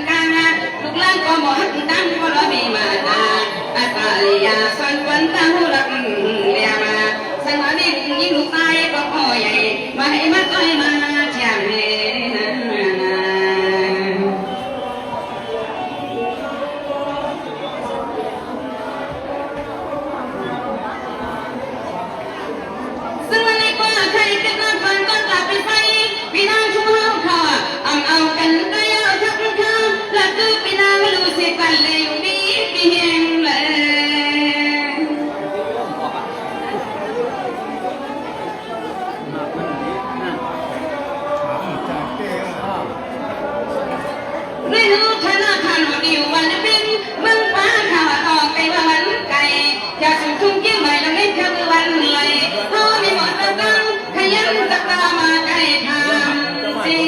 กันลูกหลานก็หมดตั้งก็รอมีมาตาอาตาลียาส่วนวันตาหูรักเลียมาสังหารนี่ยิ่งลูกตายก็พ่อใหญ่มาให้มาต้อยมาจามเนซึ่งวันนี้ก็ใครจะนำฟันก็กลับไปไฟพี่น้องชุ่มห้าวข่าวเอากันก็ยาวทักข้าวหลับดูพี่น้องไม่รู้สิกันเลยอยู่ดีพี่เฮงเลยไม่รู้ชนะขันว่าอยู่วันเป็นมึงป้าข่าวต่อไปว่าวันไก่จะสุดทุ่งเกี่ยวใหม่แล้วไม่เท่าวันเลยเขาไม่หมดตะกังขยันตะตามาไก่ทำสิ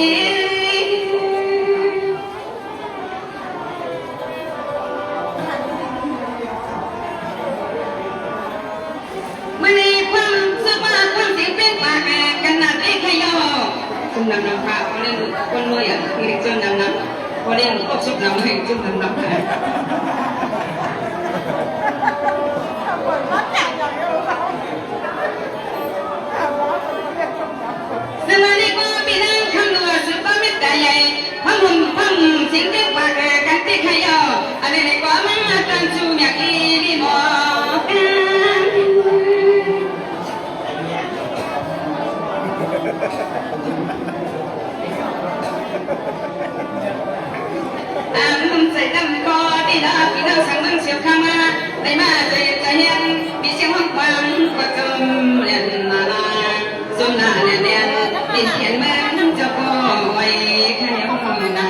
มันในความสุภาพความเสียงเป็นปากกันหนักเล็กขยอจุ่มน้ำน้ำผ้าคนเล่นคนรวยอ่ะเรียกจุ่มน้ำน้ำคนเล่นก็ชุบน้ำให้จุ่มน้ำน้ำผ้าสวัสดีพ่อพี่น้องคำนัวสุภาพมิตรใหญ่พังหุ่นพังสิ่งเล็กปากกันติขยออะไรในความมันตั้งชูอยากอีดีหมอใส่ดำคอที่ดาพี่น้องสั่งบังเสียวข้ามาได้มาใจเห็นมีเสียงห้องความกระจมเรียนนาลาสมนาเรียนดินเขียนแม่น้ำเจ้าพ่อไว้แค่ห้องนา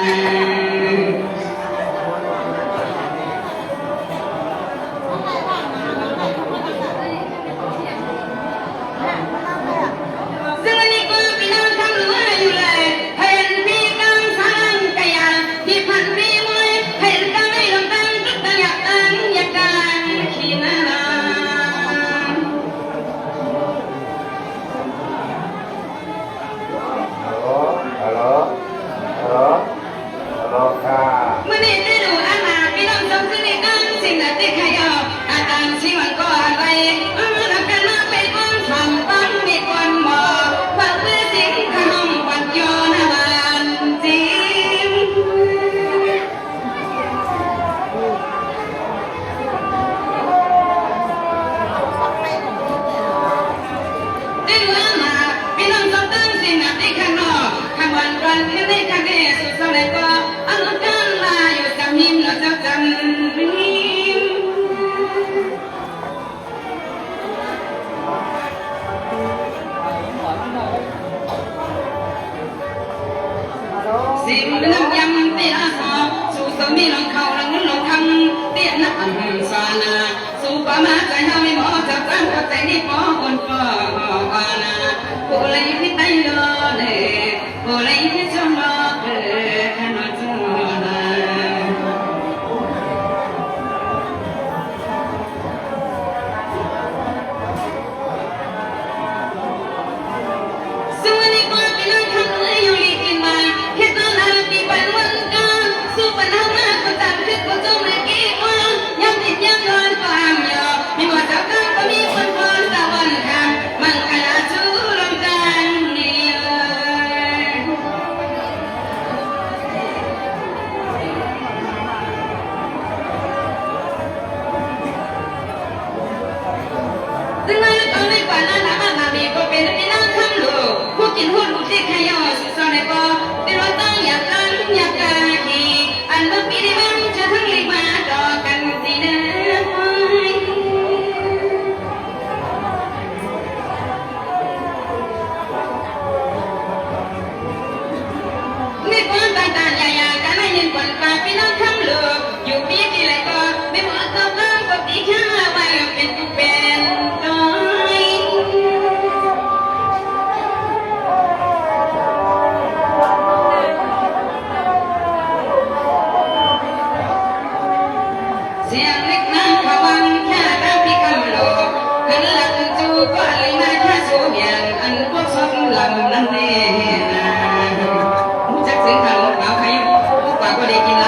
ซึ่งวันนี้ก็พี่น้องทำหนูอยู่เลยเห็นพี่กำสังกะยาพี่พันพี่มวยเห็นกันไม่ลงตั้งจุดตั้งอยากตั้งอยากการขี้นาลาเมื่อนี้ได้ดูอาณาพี่น้องทรงขึ้นในตั้งสิ่งนั้นที่ขยออาจารย์ชีวันก็อะไรรักกันมาเป็นคนทำตั้งมีคนหมอฟังเพื่อสิ่งขนมวันโยนาบานจิมได้ดูอาณาพี่น้องทรงตั้งสิ่งนั้นที่ข้างนอกข้างวันวันที่ในข้างในสุดสลายก็อนุกันลาอยู่จำหิมแล้วเจ้าจำหิมสิมน้ำยำตีอาสอสู่สมีลงเขาลังลงคำเตี้ยนักอันสานาสู่ป่ามาใจเฮาไม่หมอจับตั้งหัวใจนี่พอคนก็อานาโบเลยที่ไตโลเล่โบเลยที่จงรอเกิดขนาดจงรอซึ่งวันนี้ก็เป็นเรื่องทำเนื้ออยู่ลีกินมาแค่ตอนนั้นปีวันวันกันสู้ปัญหามากก็จำคือก็จงเลยกี่วันยังติดยังนอนความยอไม่ว่าจะกันก็มีคนคนตะวันคำมันขยันชูลมจันนี่เลยซึ่งวันตอนนี้กว่านั้นมามีก็เป็นพี่น้องคำลูกผู้กินหุ้นผู้ที่ขยอสุดซอยในบ่อเป็นวันตั้งอยากกันอยากกาขีอันว่าปีนี้มันจะทั้งลีมาดอกันตีเด้อนี่ความตายตาใหญ่ๆกันให้ยินกวนปลาพี่น้องคำลูกอยู่ปีที่ไรก็ไม่เหมือนกับข้างกับตีข้าไว้เป็นตุกเป็นต้อยเสียงเล็กน้ำขวังแค่ตามพี่คำโลขึ้นหลังจูก็เลยมาแค่สูบอย่างอันพวกสดลำนั่นเองนะจักเสียงขันเอาใครพวกกว่าก็ได้กินละ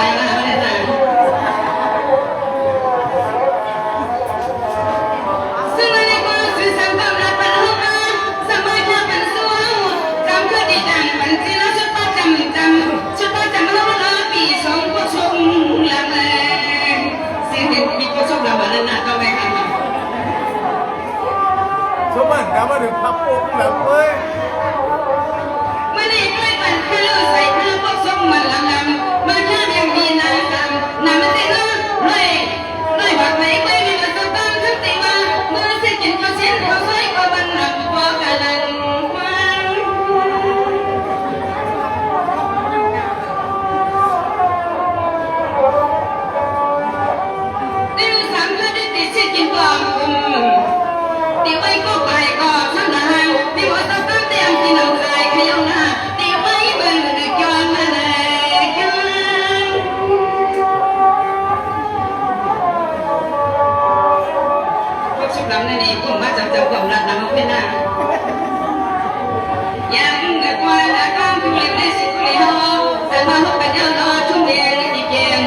มาลุกกันยังรอชุ่มเย็นอีเพียง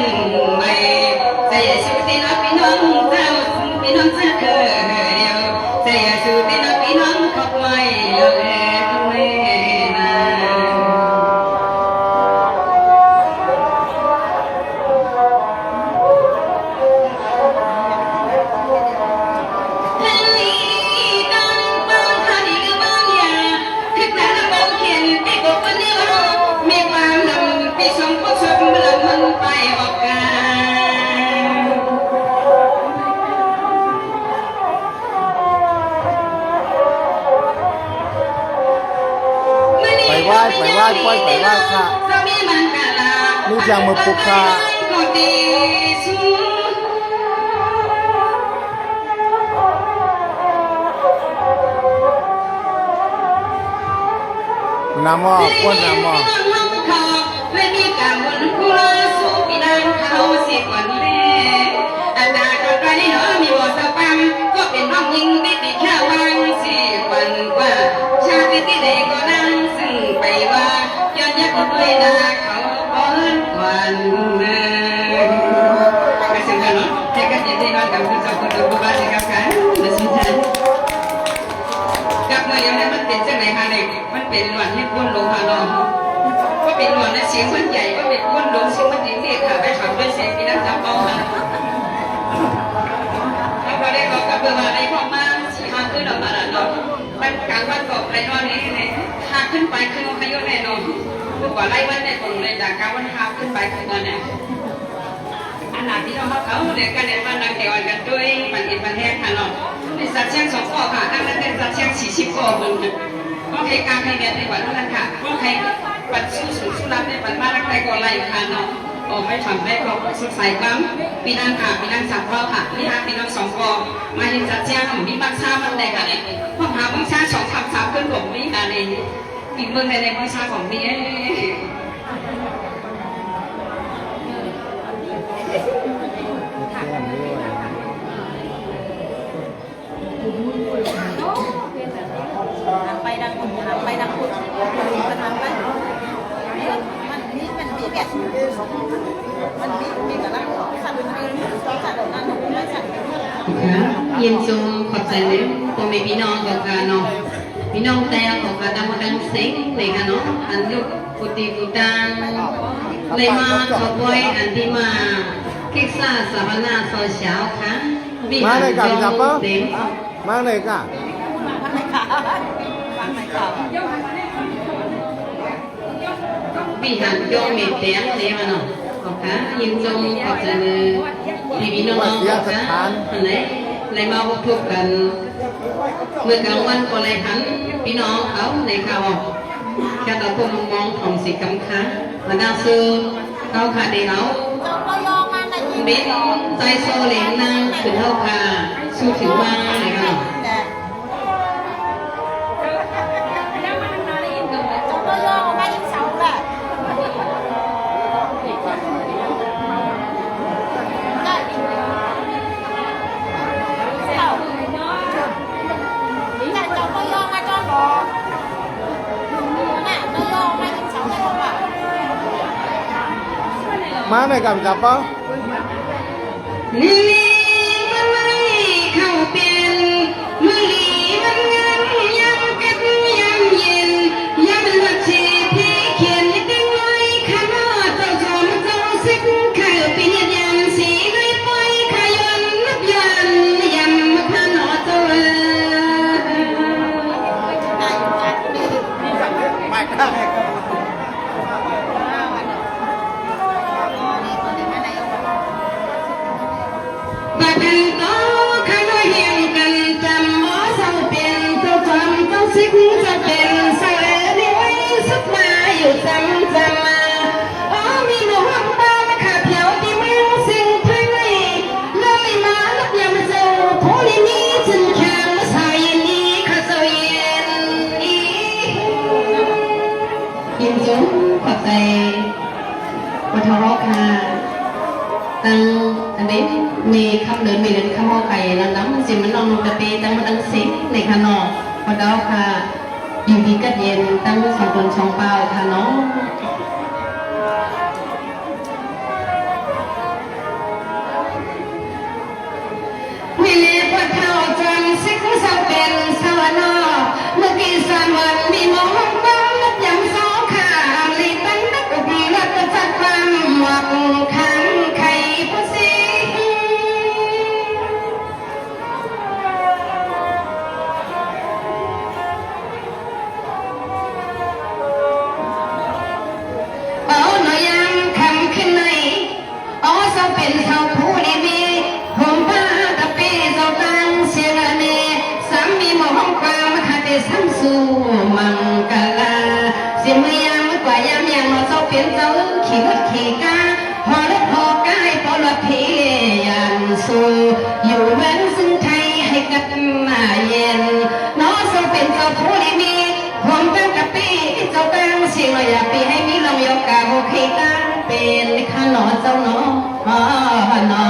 ไม่ใจชูตีนักพี่น้องเจ้าพี่น้องเจ้าเดียวใจชูตีนักพี่น้องขอบไม่เลยไม่นไปไหว้ค่ะลูกยังมาปลุกค่ะน้ำหม้อก้นน้ำหม้อและมีการบนคุลาสุปีนังเขาเสียก่อนแม่อาณาจักรนี้เนาะมีบ่อสะปังก็เป็นน้องยิงติดแค่วางเสียก่อนว่าชาติที่เด็กก็นั่งซึ่งไปว่าย้อนยักษ์ด้วยนาเขาป้อนกวนกระสิงกันเนาะแต่ก็ยินดีนอนกับคุณสาวคนดูบ้านสิกับกันมาสุดท้ายกับเมื่อยังไงมันเป็นจังไหนคะเนี่ยมันเป็นหลวนให้พ้นลงค่ะเนาะก็เป็นหลวนและเสียงมันใหญ่ก็เป็นพ้นลงเสียงมันดีเรียกค่ะไปขับด้วยเสียงที่นั่งจับเอาค่ะแล้วพอได้ก็กลับเบอร์มาในพ่อมาสี่ห้าขึ้นออกมาแล้วเนาะมันกลางวันก็ไรนอนนี้เนี่ยหากขึ้นไปขึ้นขยุแน่นอนคือกว่าไล่วันเนี่ยตรงเลยจากกลางวันหากขึ้นไปขึ้นมาเนี่ยอันหนาที่เราเขาเด็กกันเนี่ยมันนังเดียวกันด้วยปันอินปันแห้งค่ะเนาะในสัตว์เชียง2 ข้อค่ะอันนั้นเป็นสัตว์เชียง40 ข้อมึงก็ใครกลางใครเรียนในวันนั้นค่ะก็ใครปัดสู้สูงสู้รับในปัดมารักใครก็ไล่ค่ะเนาะโอ้ไม่ทำได้ก็สดใสบ้างปีนังค่ะปีนัง3 ข้อค่ะนี่ฮะปีนัง2 ข้อมาเห็นสัตว์เชียงมีบางชามันได้ค่ะเนี่ยพวกหาบางชา2 3 ขึ้นผมนี่ค่ะในอีกเมืองในบางชาของนี่ไปดังคุณไปดังคุณมันทำไปมันนี่มันมีแบบมันมีกับร่างของสัตว์เป็นสัตว์นั่นของไม่สัตว์ยินชมขอบใจเลยตัวมีพี่น้องของการเนาะพี่น้องแต่ของการทำดังเซ็งเลยค่ะเนาะอันยุคปุติปุตังเลยมาขอบไว้อันที่มาคิกซ่าสาวนาโซเชียลค่ะมาเลยกับจับปะมาเลยกับพี่หันโยมมีเตียงเลยมาเนาะขอบค่ะยินชมขอบใจเลยพี่น้องขอบค่ะอันไหนเลยมาพบกันเมื่อกลางวันก็เลยหันพี่น้องเขาในข่าวแค่ต่อพวกมองของสิกำคัญมาดาซื้อเขาขาดเดียวบินใจโซเลนนางขึ้นเท่าค่ะสู้ถึงมาเลยค่ะมาเลยกับจับปะนี่มันไม่เข้าเป็นมือลีมันงันยังกันยังเย็นยังมันรักชีพี่เขียนตั้งไว้ข้าน้าเจ้าจอมเจ้าสิกข้าปีนยันสีเลยปล่อยข้ายันนับยันยันมาข้าหนอเจ้าไม่ได้บัดนั้นก็ข้าน้อยเฮียงกันจำหมอเศร้าเป็นเจ้าจอมเจ้าสิกจะเป็นเศร้าดีไว้สุดมาอยู่จำมาอ๋อมีหนูห้องบ้านข้าเพียวที่ไม่รู้สิ่งภายในเลยมาลับยามเจ้าโพลีนี้จึงแข็งสายนี้ข้าเจ้าเย็นอียินจงขอบใจวัฒนรค่ะตั้งอันนี้มีคำเดินมีเดินคำว่าไก่แล้วน้ำสิมันลองตะเปตั้งมาตั้งสิในขนมพอดาวค่ะอยู่ดีก็เย็นตั้ง2 คน2 เปล่าค่ะน้อง ามวันมีมองบ้างนับยำสองขาลีตั้งนักบีรักจัดความหวังขังไข่ผู้สิเอาหน่อยยังคำขึ้นในอ๋อเศร้าเป็นเศร้าผู้ดีมีผมบ้าตะปีเศร้าตั้งเสียงเนสามีมองความขาดแต่ซ้ำสู่มังกลาเสียมือยามกว่ายามยังเราเศร้าเป็นเศร้าขี่รถขี่กาพอรถพอกายพอรถพียันสู่อยู่เว้นซึ่งไทยให้กับมาเย็นน้อเศร้าเป็นเศร้าผู้ดีมีผมตั้งกะปีเจ้าตั้งเสียงเราอยากปีให้มีลมยกกาโอเคตั้งเป็นข้าหนอเจ้าหนอหนอ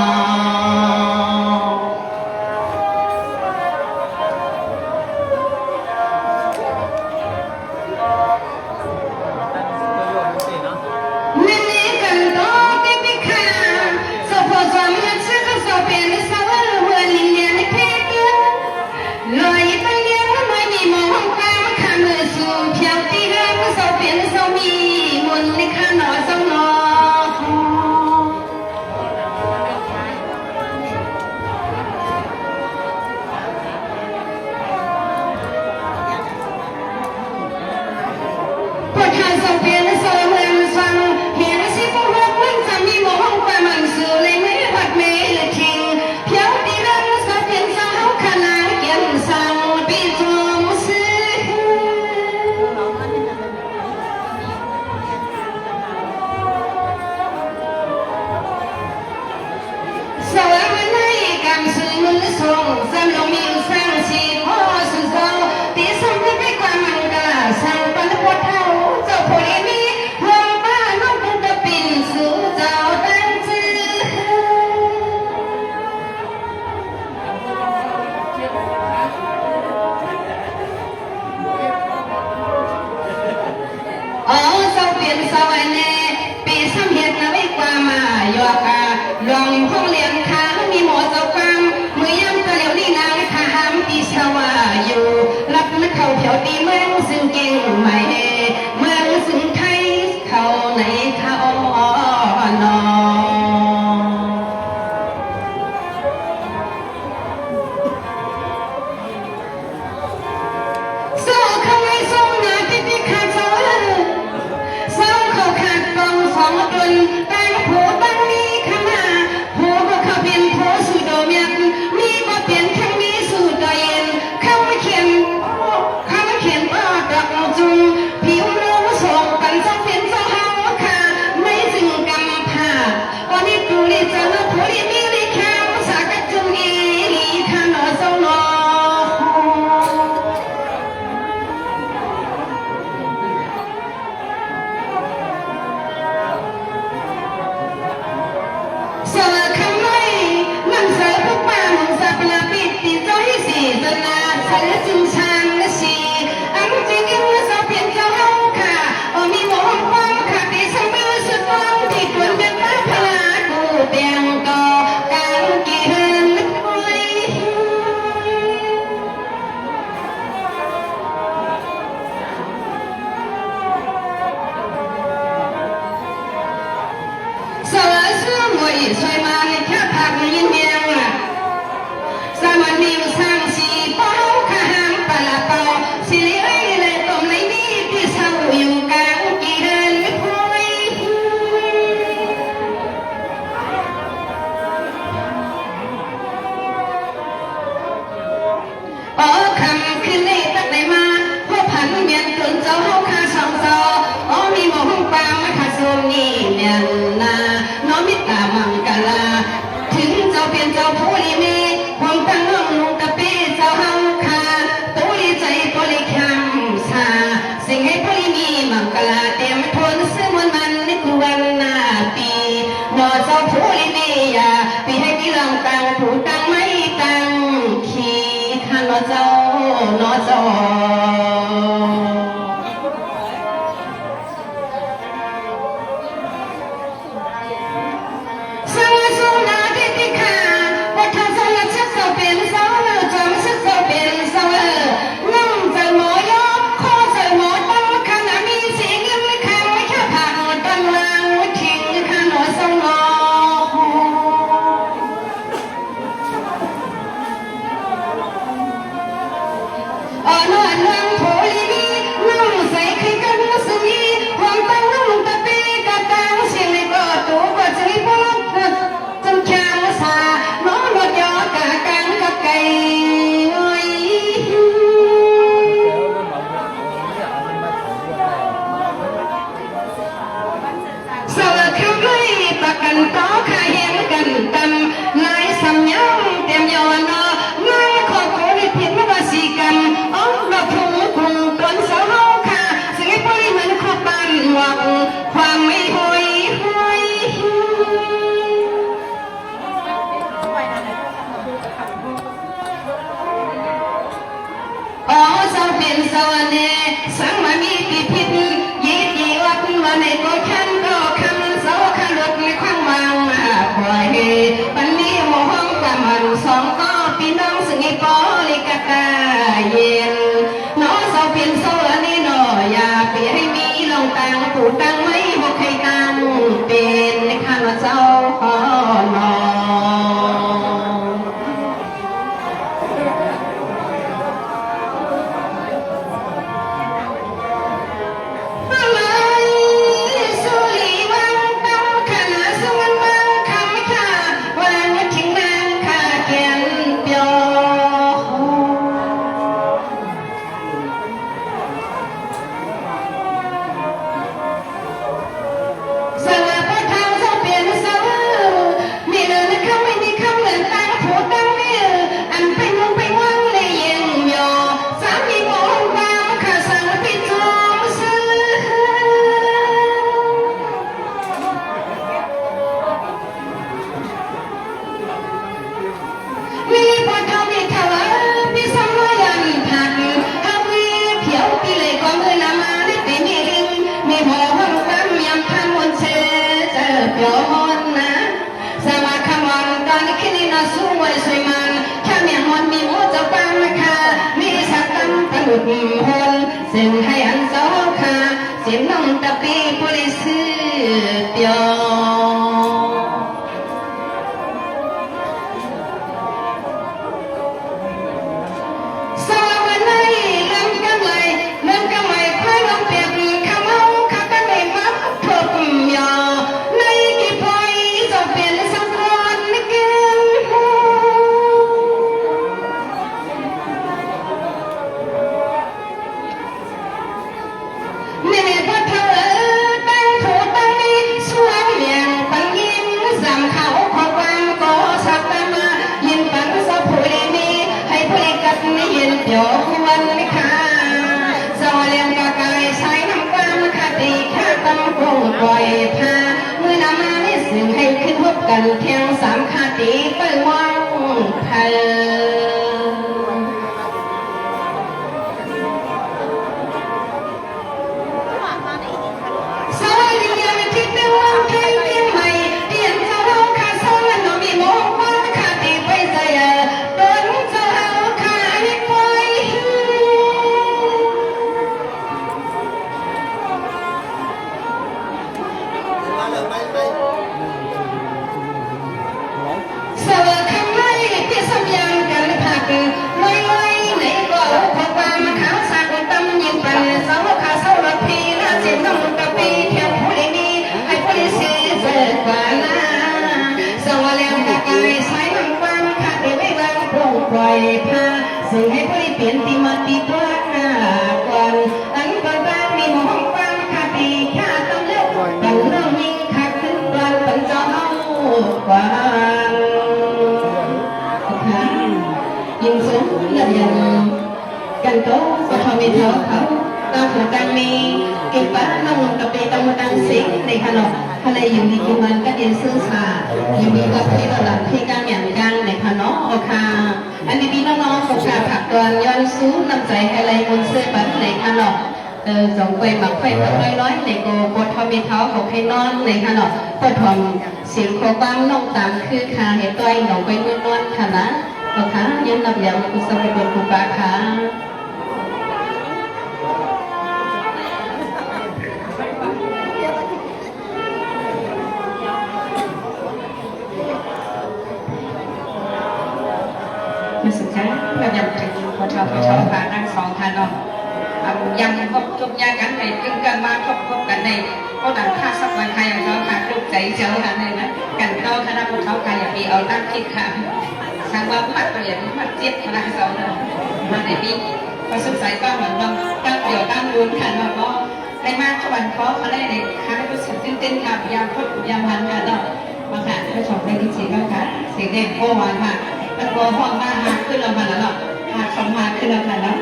นั่นนี่กันต่อไปไปข้าสพสามารถซื้อข้าวสอบเป็นสาวเมื่อลินเลียนเพชรลอยไปเลี้ยงไม่มีมองกลางข้ามือสู่เพียวตีเรื่องสอบเป็นสามีมุนในข้าหนอเจ้าหนอปวดขาสอบเป็นสาวเมืองฟังเห็นสิพวกเราควรจะมีมองกลางมันสู่เลยไม่ผัดเมล์ทิ้งเพียวตีเรื่องสอบเป็นสาวขนาดเกี่ยมสั่งปีจอมซื้อ สวรรค์ในกำสื่อมือส่งสำลงมีสร้างสีพ่อสุดเจ้าตีสมที่ไปกว่ามันกะสั่งปันปวดเท้าเจ้าผู้ดีมีรวมบ้านน้องคงจะปิ่นสู่เจ้าตั้งชื่ออ๋อเจ้าเปลี่ยนสวรรค์แน่ปีสามเหตุนะไว้กว่ามาหยอกกาลองห้องเรียนค้างมีหมอเจ้าฟังมือยำตะเหลียวนี่นางข้าหามปีชาวาอยู่รับนักเขาแถวตีเมืองซึ่งเก่งใหม่เมืองซึ่งไทยเขาในท่าอ้อนอโซ่เข้าไว้ส่งหน้าที่ที่ขาดเสาเสาเขาขาดตรงสองดนตั้งผูตั้งนี้ข้ามาผูก็เขาเป็นผูสู่โดเมียนมีก็เปลี่ยนข้างนี้สู่ตัวเย็นเข้ามาเขียนป้อดอกจุงผิวรู้ส่งกันสองเป็นเจ้าเฮาค่ะไม่จึงกำผ่าวันนี้กูรีเจอผู้รีมีรีข้าวสากัดจุงอีลีข้าหนอเจ้าหนอ สวัสดีไหมนั่งเสือพวกป้าหนุ่มสับลาปิดติดเจ้าให้สีสนาเสือจึงชางและสีอันจริงยังสาวเปลี่ยนเจ้าเฮาค่ะโอมีหมองฟังค่ะที่สมือสุดฟังที่ควรเป็นป้าพลากูเตียงก่อการกี่เฮินไว้สวัสดีมวยสวยมาในแค่ผักยินเมียงสามันมีสร้างสีเป้าข้าหางปลาเป่าสิเลี้ยเลยต้มในนี้ที่เศร้าอยู่กลางกี่เดินไม่พ้อยอ๋อคำขึ้นในตักได้มาพวกผันเมียนจนเจ้าเฮาข้าสองเจ้าอ๋อมีหมอห้องปางมาข้าส่งนี่เมียนนาน้องมิตามังกลาถึงเจ้าเปลี่ยนเจ้าผู้ลีมีความตั้งน้องนุ่งตะเป้เจ้าเฮาค่ะตัวลีใจตัวลีคำสาสิ่งให้ผู้ลีมีมังกลาเต็มทนซึ่งมันในกวนหน้าปีนอเจ้าผู้ลีมีอย่าปีให้พี่ลองตังผู้ตังไม่ตังขี้ข้านอเจ้านอเจ้า สวัสดีครับประกันต่อขาเห็นกันตำนายสำยังเต็มยอนนายขอโควิดผิดไม่ว่าสีกันอ๋อเราพูดคงตนเสาค่ะสิ่งที่พลิมันครบบันหวังความไม่หอยหอยอ๋อสาวเป็นสวรรค์สังมามีติพิษยีดีวัดมาในก็ขันก็ขันเสาขันรถในความวางคอยปันนี้มองกำมันสองก็พี่น้องสิ่งปอลิกตาเย็นน้องสาวเป็นสวรรค์นี่หน่อยอย่าเปลี่ยนให้มีลงตังปูตังไม่บอกใครตังเป็นในข้าเจ้าหอนอสิ่งให้อันสอค่ะสิ่งน้องตะปีปุริสืเปียวสวัสดีลำกำไรลำกำไรค่อยลำเปียกขมเอาขับกันในมัดทุกยอในกี่พอยจะเป็นสักคนเก่งเดี๋ยววันนี้ค่ะสอเลียงกะกายใช้น้ำความคติแค่ต้องคงปล่อยพาเมื่อนำมาให้สิ่งให้ขึ้นพบกันเพียงสามคติไปว่างเธอปล่อยพาสิ่งให้ผู้เปลี่ยนตีมาตีตัวก่อนอันก่อนบ้านมีมองฟังคติแค่ต้องเลือกปันเรื่องยิ่งขัดขึ้นก่อนปันเจ้าเอากว่ายิ่งสูงเรื่องยังกันโตก็ทำให้เท้าเขาตามหัวกันมีเก็บบ้านน้องตะเปตะมุตังสิงในขนมทะเลอยู่ดีกินมันก็เย็นซื่อสายังมีกับที่ตลาดที่การอย่างดังในขนมโอคาอันนี้พี่น้องๆของชาผักตอนย้อนสู้นำใจให้ไรมนเสื้อปัดในขนมสองใบหมักไฟปัดน้อยๆในโกบททอมีเท้าของให้นอนในขนมปดทอมเสียงโคบ้างน้องตามคือคาเห็ดต้อยหนองไปนวลๆค่ะนะโอคาย้อนนับอย่างกุศลบุญกุปาค่ะมาสุดท้ายเรายังจะยิงพอชอบพานั่งสองท่านเนาะยังพบทุกอย่างกันในกึ่งกันมาพบกันในก็ดังค่าสักวันใครอย่างเขาค่ะลูกใจเจ้าค่ะในนั้นกันเข้าคณะผู้เฒ่าใครอย่างมีเอาตั้งคิดค่ะทางว่ามัดเปลี่ยนมัดเจี๊ยบคณะสองเนาะมาในปีพอสงสัยก็เหมือนเราตั้งเดี่ยวตั้งรุนค่ะเราก็ได้มาขวัญเคาะเขาได้ในคณะผู้สิทธิ์ ต้นกับยามพดยามพันค่ะเนาะมาค่ะไปชมเพลงที่สี่ก็ค่ะเสียงเด็กโอ้หวานค่ะตะโกนห้องมาหาขึ้นลำพันแล้วเนาะหาสองหาขึ้นลำพันแล้ว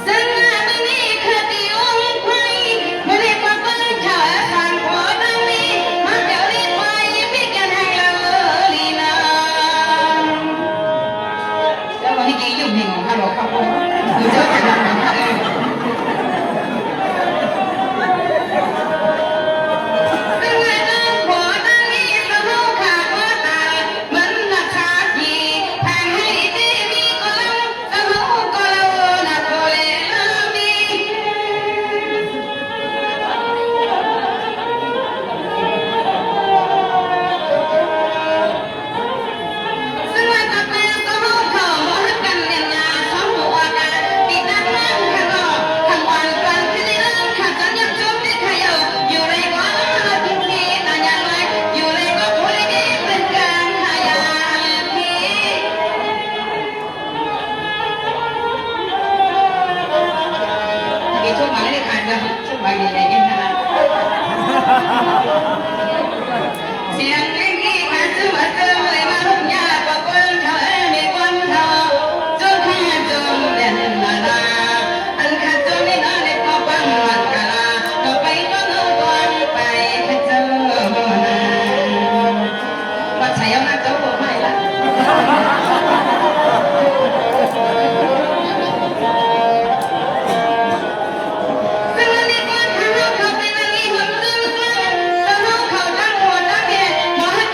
ซึ่งมาไม่มีคดีองค์ไฟไม่ได้มาเปิดเฉยทางขอดังนี้มาเดี๋ยวรีบไปไม่กันให้เราลีลาแล้ววันนี้กี่ยุ่งเหงของข้าบอกข้าพงอยู่เจ้าแต่ละคนเองซึ่งมาดังขอดังนี้สะท้อนขาดว่าตาเหมือนราคาที่แพงให้ดีมีก็ลงสะท้อนก็เราหนักก็เลยมี ซึ่งวันต่อไปก็ห้องเขาหักกันเรียนงานสองหัวกันปีนักนั่งข้างนอกทั้งวันกันที่ได้เริ่มขัดกันยับจุ๊บที่ขยอยู่ในก้อนทิ้งที่ตายันไว้อยู่ในก้อนคุยดีเป็นการหายาพี่มีช่วงหมายเลขขาดจะช่วงหมายเลขยังไงเสียงเพลงที่มาซื้อมาเจอเลยมาลุ่มยากกว่าคนเขามีคนเขาจนแค่จนเด่นนาดาอันขาดจนนี่นาเล็กก็ปังมันกะลาก็ไปก็นู้นก่อนไปแค่เจอนาว่าใช้เอาหน้าเจ้าบอกให้ละซึ่งวันนี้ก่อนทางเราเขาเป็นอันนี้หุ่นตึงกลางแล้วเขาดังหัวดังแก่หมอหัก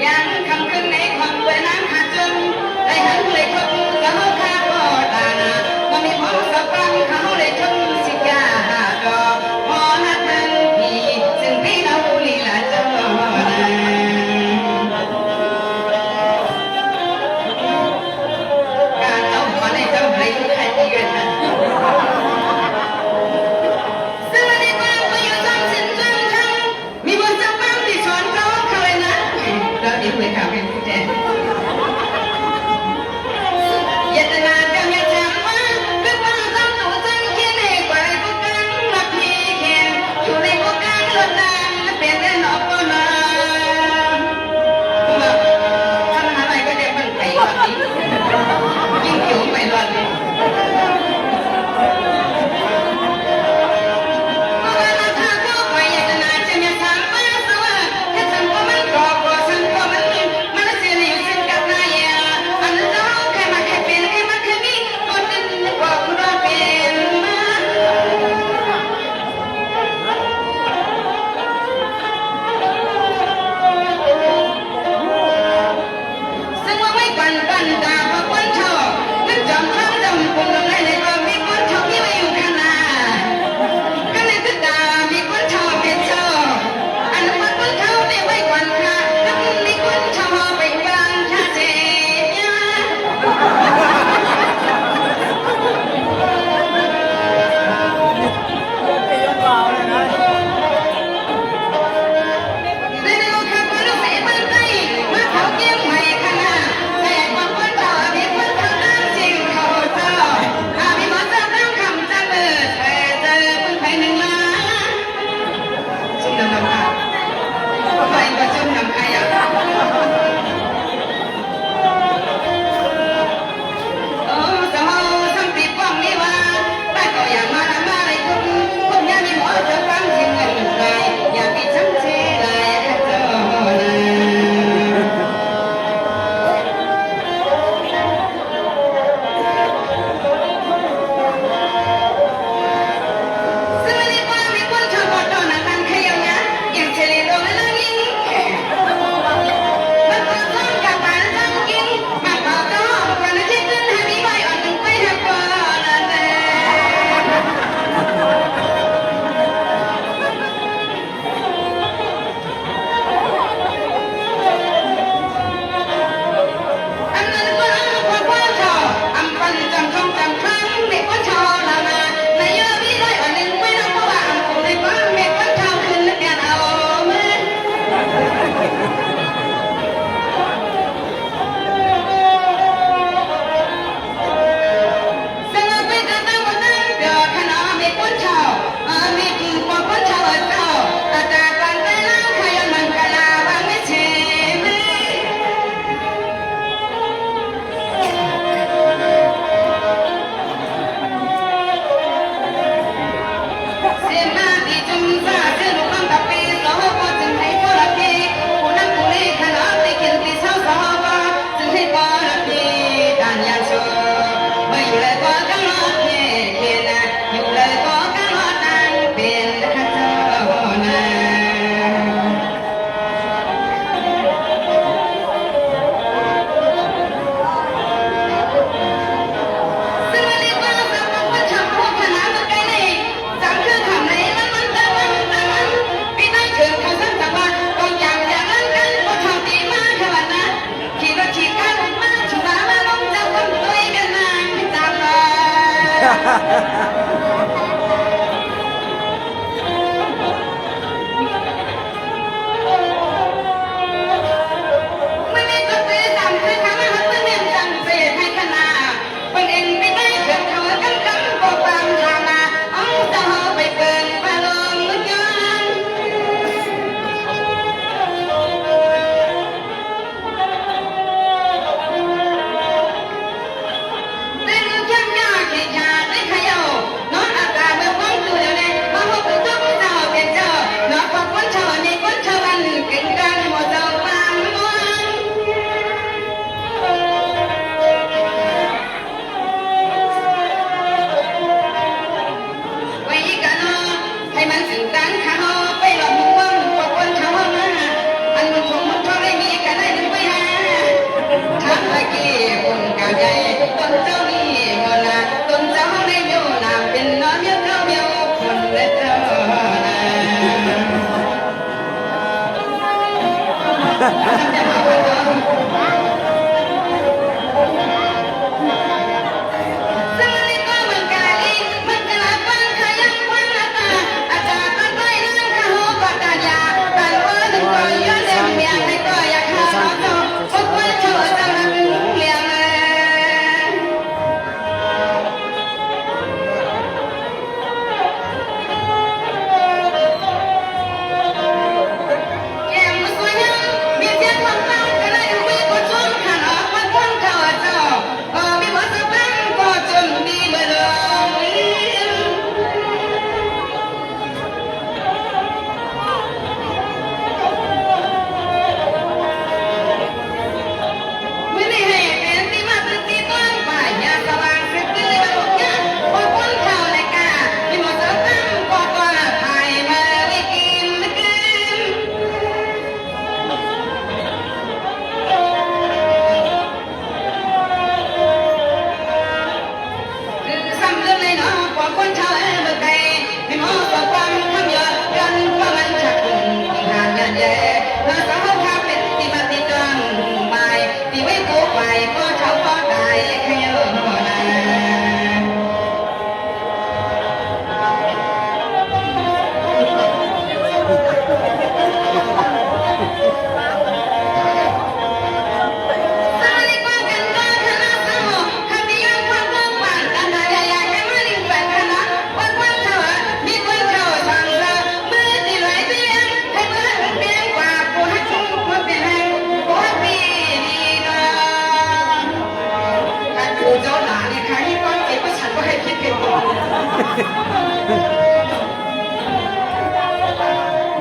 ยังคำขึ้นในความเวน้ำขาดจนได้หันเลยคนก็ข้าก็ตานาก็มีพอสับปังเขาเลยชนสิกาดอกพอนัดนั้นพี่ซึ่งพี่เราลีลาเจ้าการเจ้าขอในเจ้าให้ทุกใครที่เกิดนะซึ่งในความไปอยู่จำสินจำทั้งมีบนสับปังที่สอนเขาเคยนะแล้วเดี๋ยวคุยข่าวเป็นผู้แทนยตนาจะไม่จำว่าคือความจำตัวจังเขียนให้ไว้กูกังลับพี่แค่อยู่ในกูกังลดน้ำและเป็นได้หนอกก็นานทำอะไรก็จะเป็นไปแบบนี้ยิ่งเขียวไปรอดเลยเ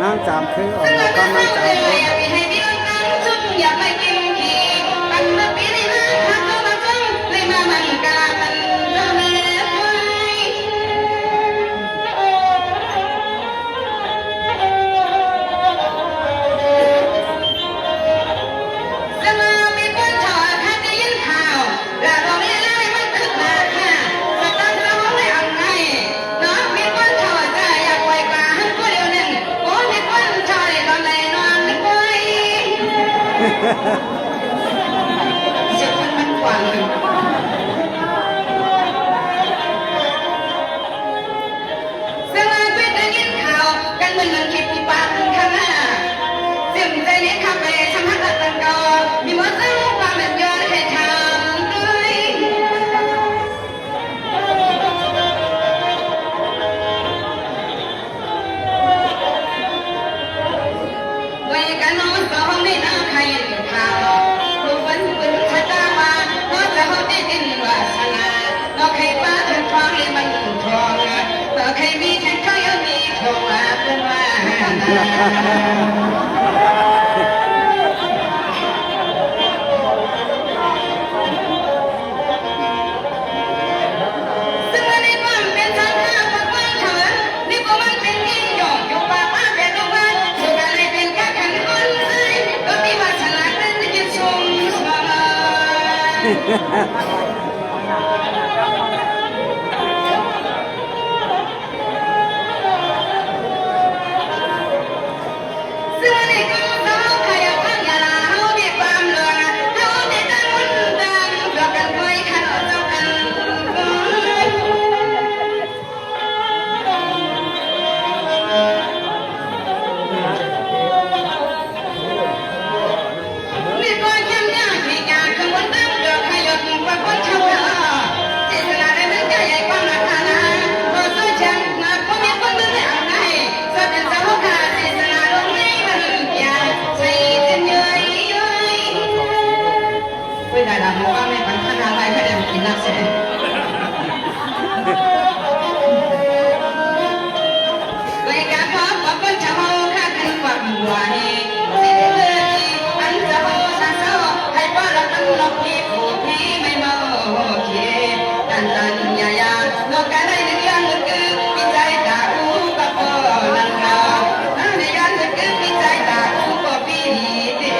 น้ำจามคือออกมาก็น้ำจามคือ อยากไปกินขี้ปันตะปีในน้ำข้าเข้ามาจังเลยมามันกามันเดินไปจะมามีคนถอดถ้าได้ยินข่าวแล้วเราไม่ได้มันขึ้นมาค่ะจะตั้งเราไม่เอาไงเนาะมีคนถอดจะอยากไว้กว่าหันก็เดียวหนึ่งโอ้มีคนถอดตอนไหนนอนไม่ค่อย เสียงมันกว้างเลยเสียงมันเป็นได้ยินข่าวกันเหมือนมันคิดปีปากข้างหน้าเสียงใจนี้ขับไปทำให้ตัดตันกอมีมดซึ่งความแบบย้อนให้ทำด้วยไว้กันนอนสองในน้ำใครข่าวผู้วันเป็นชะตามาเราจะเขาได้ดินวาสนาเราใครป้าถึงท้องเลยมันทองเราใครมีแทงเขายังมีทองมาเป็นว่าซึ่งในความเป็นทางข้าพวกมันเถิดนี่พวกมันเป็นยิ่งหยอกอยู่ป่าป้าเป็นทุกวันสุขอะไรเป็นแค่ขันคนเลยก็มีวาสนาเป็นที่ชมสมาซึ่งในความเศร้าใครเอาข้างยาลาเขามีความเหลือเขาได้ตั้งวันดังเพื่อกันไว้ขันเจ้ากันมีความเข้มยากที่ยากข้างบนตั้งเดือดขยับกว่าคนชาวนาเจตนาได้เป็นใจใหญ่กว่าราคานาพอสู้จังมาพอมีคนเมืองไม่เอาไหนสดเป็นเจ้าข้าเจตนาลงในมันยาใส่เต็มเยยไม่ได้ละเพราะว่าไม่ปันขนาดไรไม่ได้กินน้ำเสียเลยการพบกับคนชาวข้าเป็นความหวานสิ่งเมื่อกี้อันจะโหสาเศร้าให้ว่าเราตั้งนกพี่ผู้พี่ไม่มาโอเคตันตันยายาโลกอะไรในเรื่องคือมีใจตาอูกับพ่อนังเราในการคือมีใจตาอูกับพี่เด้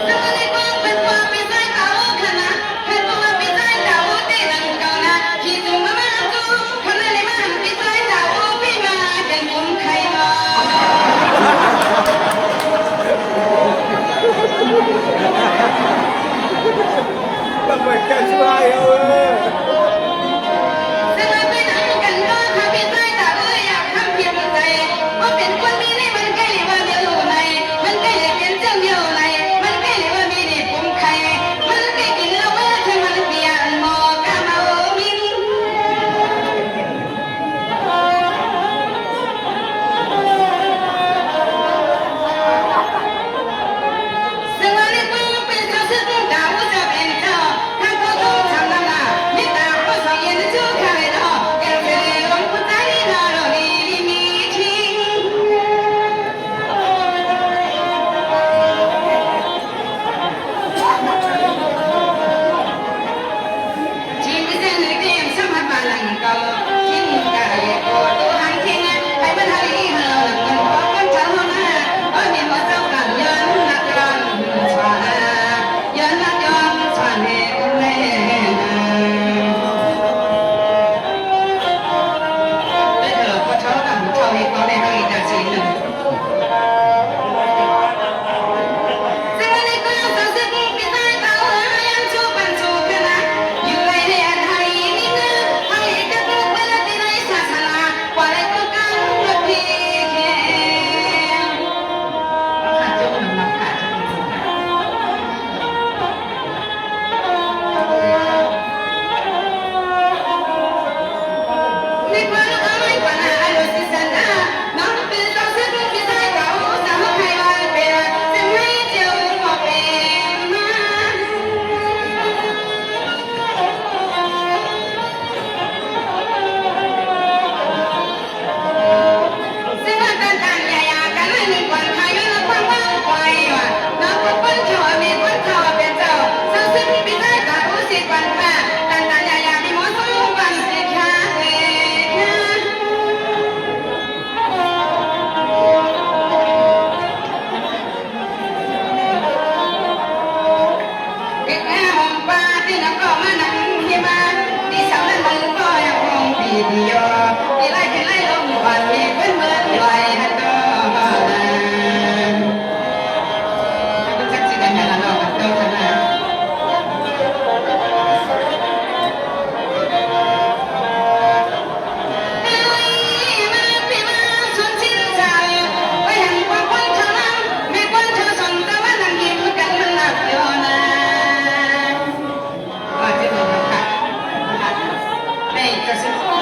ซึ่งในความเป็นความมีใจเขาขนาดให้ตัวมีใจ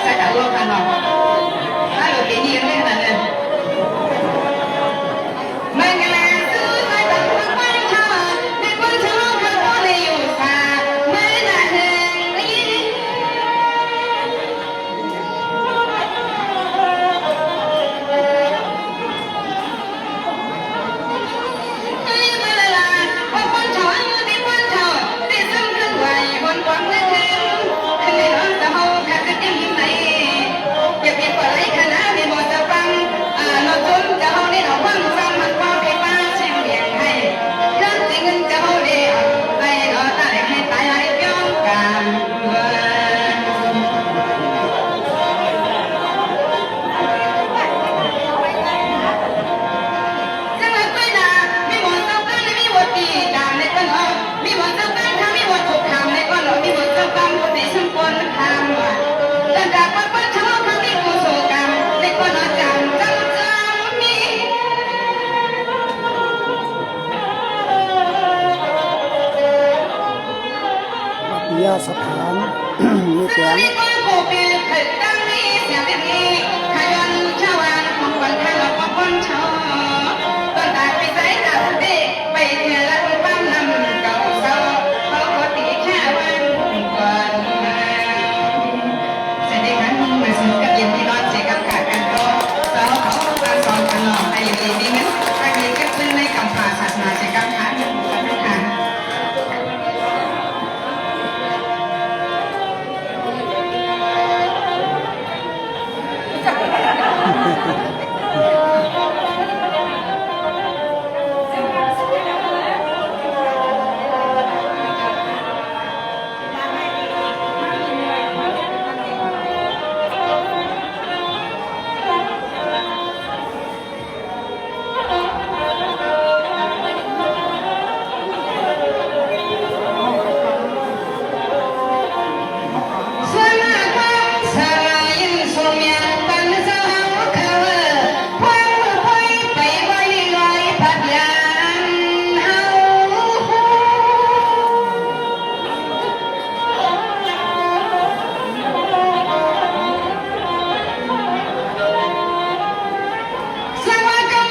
ใส่กันรวมกันเนาะถ้าเราเป็นยืนได้ขนาดนั้นไม่งั้นซื้อไม่ต้องพึ่งไม่ชอบในคนชอบเขาก็เลยอยู่สาไม่น่าหนึ่งนี้ไม่เวลาว่าคนชอบที่คนชอบที่สำคัญไว้บนความนึกถึงคือในรถจะเอาขาดจะยังยิ้มไหนอย่าเพียงกว่าไรขนาดที่บอกจะฟังเราจนจะเอาในเราฟังฟังมันพอไปป้าเชียงเบียงให้เรื่องจริงจะเอาเดียวให้เราตายให้ตายให้ย้อนกัน จังหวัดไปนามีหมอนเจ้ากันและมีวัดปีดามในต้นอ้อมีหมอนเจ้ากันทำมีวัดถูกทำในก้อนหลอมีหมอนเจ้ากันคนในช่างก้นทำตั้งแต่ปัดปัดชะโลกทำมีกุศลกรรมในก้อนหลอจำจำมี ปิยสถาน มีแสง มีก้อนโคเปลเกิดตั้งนี้เสียงแบบนี้ขยันชาวานของคนไทยเราก็คนชอต้นตาไปใส่ตาเด็กไปเที่ยวละปั้มนำเก่าเศร้าเขาก็ตีแค่วันก่อนมาเสด็จขันมาสู่กับเย็นที่นอนเสียกับขาดกันก็เศร้าเขาการสอนกันหลอกให้ดีดีงั้นถ้ามีก็ซึ่งในคำพาศาสนาเสียกับขาดกันทุกทาง Hãy subscribe cho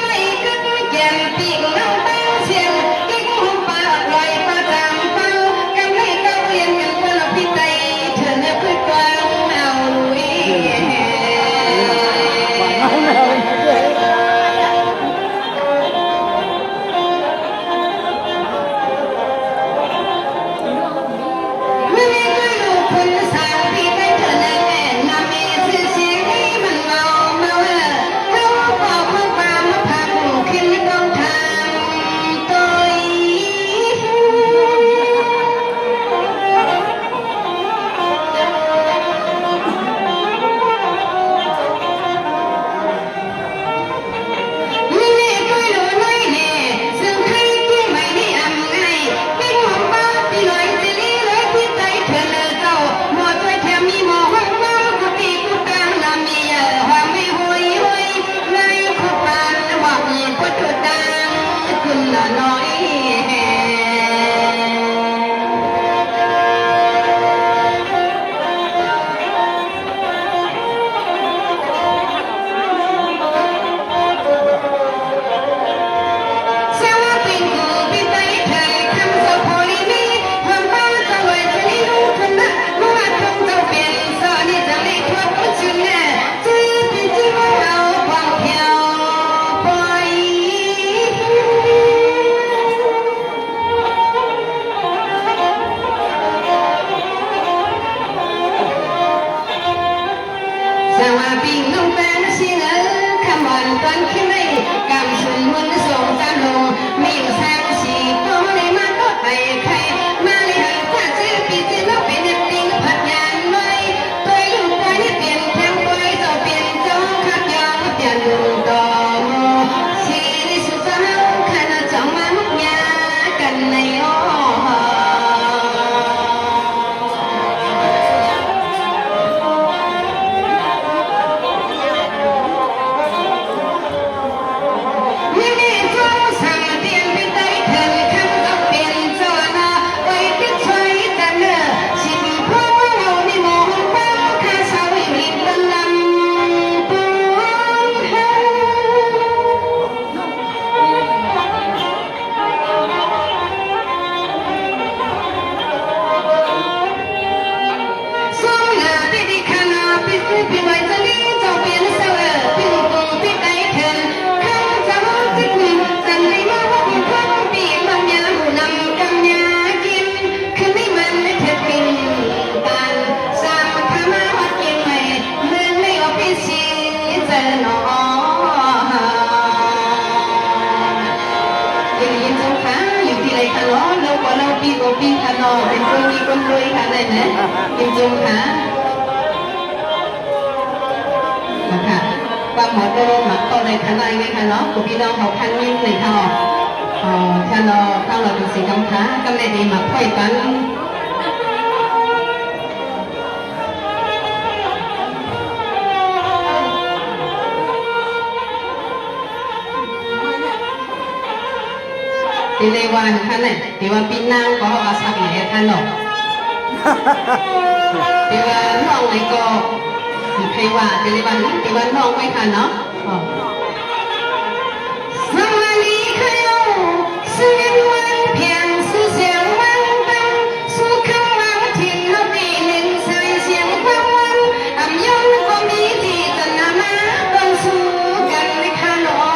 kênh Ghiền Mì Gõ để không bỏ lỡ เลยนะกิมจุงค่ะค่ะว่าหมอโตหมักต่อในทันไรไงคะเนาะคุณพี่น้องเขาคันยิ่งในเขาถ้าเราดูสิกำค้ากำเนิดดีหมักค่อยกันที่ในวันท่านเนี่ยที่ว่าปีนางก็อาศัยไหนท่านหรอกที่ว่าน้องไหนก็ใครว่าที่ในวันที่ว่าน้องไม่ทันเนาะสวัสดีค่ะสุรินทร์วันเพียงสุเสียงวันตังสุขังวันทิ้งเราปีหนึ่งใส่เสียงความวันอ่ำยนก็มีที่จะนำมาต้องสู้กันในข้าน้อง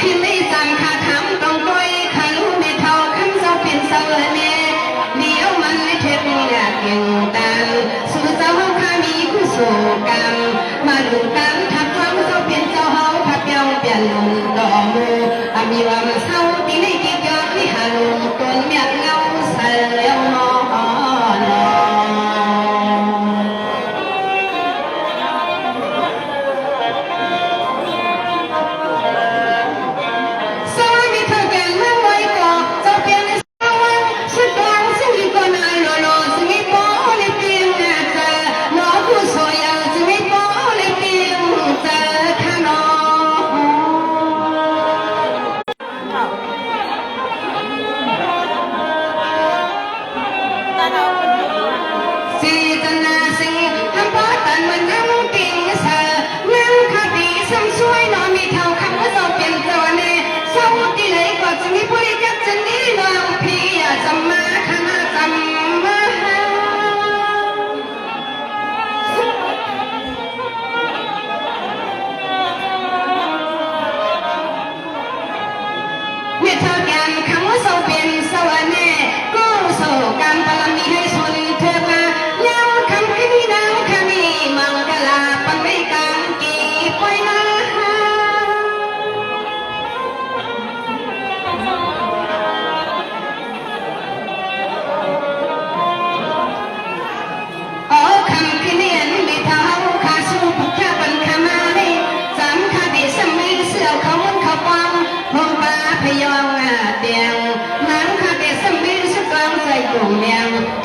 พิมพ์ได้จำคาถามตรงก้อยขารู้ไม่เท่าคำเจ้าเป็นเสาเน่เดี๋ยวมันไม่เท็จอยากเก่งตันสู่เจ้าข้ามีคู่สู่กันมาดูกันทักคำเจ้าเป็นเจ้าเฮาขับเย้าเปลี่ยนลงดอกมูมีว่ามันเศร้าปีนี้กี่ยอดที่หาลงตัวเมียเงาใส่แล้วนอน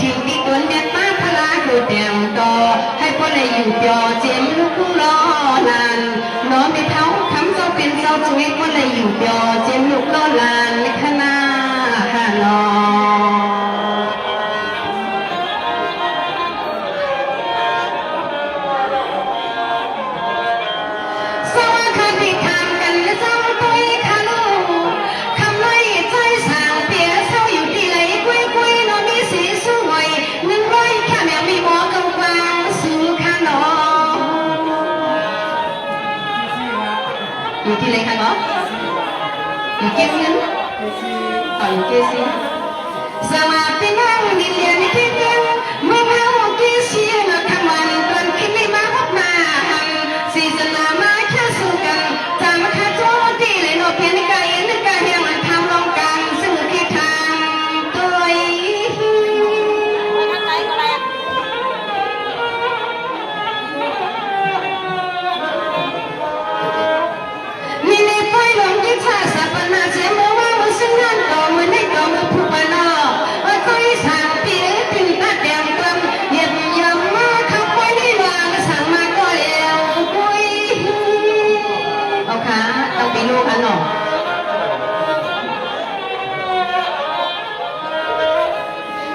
ทิ้งที่ตัวเมียป้าพลาดูเตียงต่อให้คนในอยู่ยอเจียมลูกล้อนานน้องไม่เท้าคำเจ้าเป็นเจ้าช่วยคนในอยู่ยอเจียมลูกล้อลานในคณะฮานออยู่ที่ไหนคะเนาะอยู่เกษียณอยู่เกษียณสมาเป็นนั่งดิเลียนที่เดียวเมื่อเราเกษียณทำวันตอนคิดไม่มาพบมาหันสีจะนามาแค่สู้กันจำมาแค่โจตีเลยโนเพียงกายนึกกายยังมันทำลงกันซึ่งที่ทางตัวลูกอันหนอ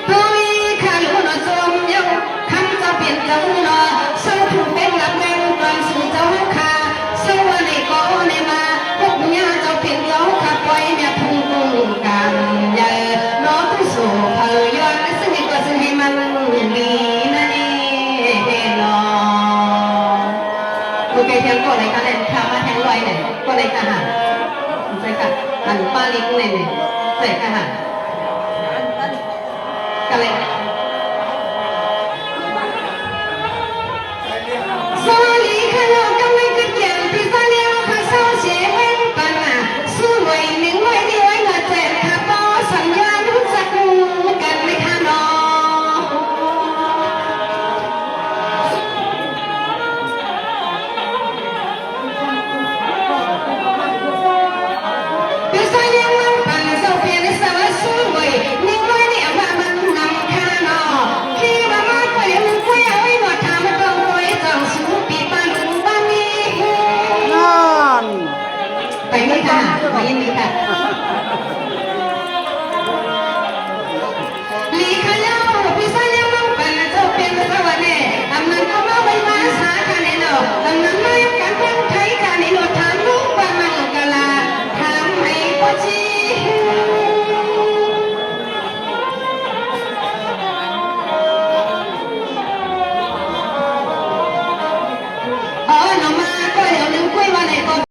ตัวมีข้าลูกนอจมยงคำจะเปลี่ยนเจ้าหนอเศร้าถูกเป็นหลับแมงตอนสู่เจ้าข้าเศร้าวันในก็ในมาพวกเมียเจ้าเปลี่ยนเจ้าข้าปล่อยเมียพุ่งกุ้งกันใหญ่น้องผู้สู่เผยย้อนซึ่งให้ตัวซึ่งให้มันดีนั่นเองเนาะโอเคเพียงก่อนเลยค่ะเล่นข้ามาแทงลอยเนี่ยก็เลยค่ะใช่ค่ะหันป้าลิกเลยเนี่ยใส่ค่ะ